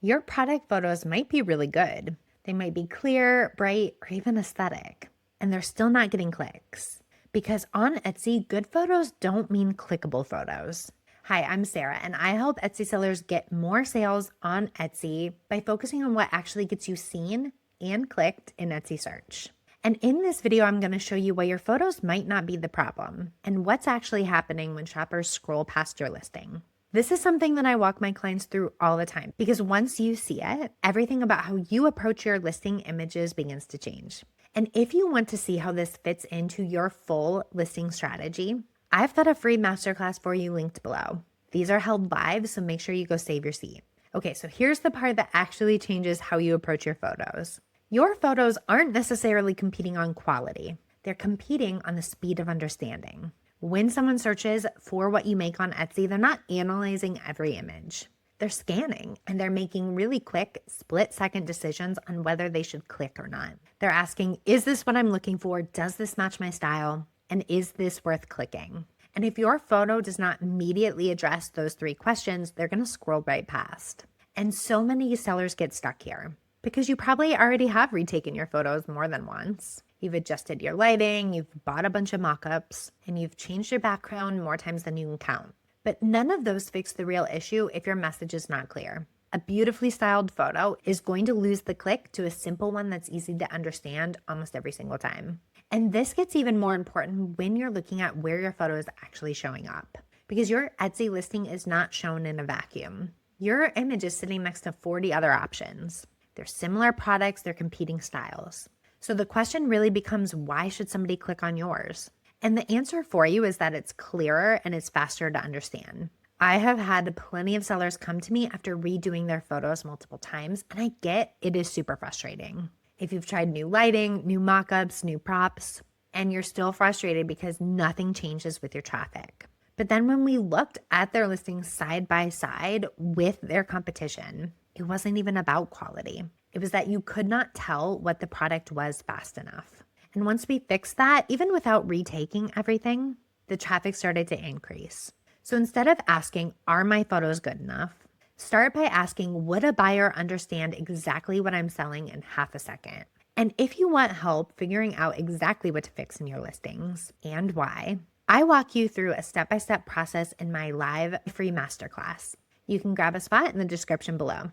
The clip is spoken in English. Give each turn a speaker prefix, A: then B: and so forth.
A: Your product photos might be really good. They might be clear, bright, or even aesthetic, and they're still not getting clicks. Because on Etsy, good photos don't mean clickable photos. Hi, I'm Sarah, and I help Etsy sellers get more sales on Etsy by focusing on what actually gets you seen and clicked in Etsy search. And in this video, I'm going to show you why your photos might not be the problem and what's actually happening when shoppers scroll past your listing. This is something that I walk my clients through all the time because once you see it, everything about how you approach your listing images begins to change. And if you want to see how this fits into your full listing strategy, I've got a free masterclass for you linked below. These are held live, so make sure you go save your seat. Okay, so here's the part that actually changes how you approach your photos. Your photos aren't necessarily competing on quality. They're competing on the speed of understanding. When someone searches for what you make on Etsy, they're not analyzing every image. They're scanning and they're making really quick split-second decisions on whether they should click or not. They're asking, is this what I'm looking for? Does this match my style? And is this worth clicking? And if your photo does not immediately address those three questions, they're going to scroll right past. And so many sellers get stuck here because you probably already have retaken your photos more than once. You've adjusted your lighting, you've bought a bunch of mockups, and you've changed your background more times than you can count. But none of those fix the real issue if your message is not clear. A beautifully styled photo is going to lose the click to a simple one that's easy to understand almost every single time. And this gets even more important when you're looking at where your photo is actually showing up, because your Etsy listing is not shown in a vacuum. Your image is sitting next to 40 other options. They're similar products, they're competing styles. So the question really becomes, why should somebody click on yours? And the answer for you is that it's clearer and it's faster to understand. I have had plenty of sellers come to me after redoing their photos multiple times, and I get it is super frustrating. If you've tried new lighting, new mockups, new props, and you're still frustrated because nothing changes with your traffic. But then when we looked at their listings side by side with their competition, it wasn't even about quality. It was that you could not tell what the product was fast enough. And once we fixed that, even without retaking everything, the traffic started to increase. So instead of asking, are my photos good enough? Start by asking, would a buyer understand exactly what I'm selling in half a second? And if you want help figuring out exactly what to fix in your listings and why, I walk you through a step-by-step process in my live free masterclass. You can grab a spot in the description below.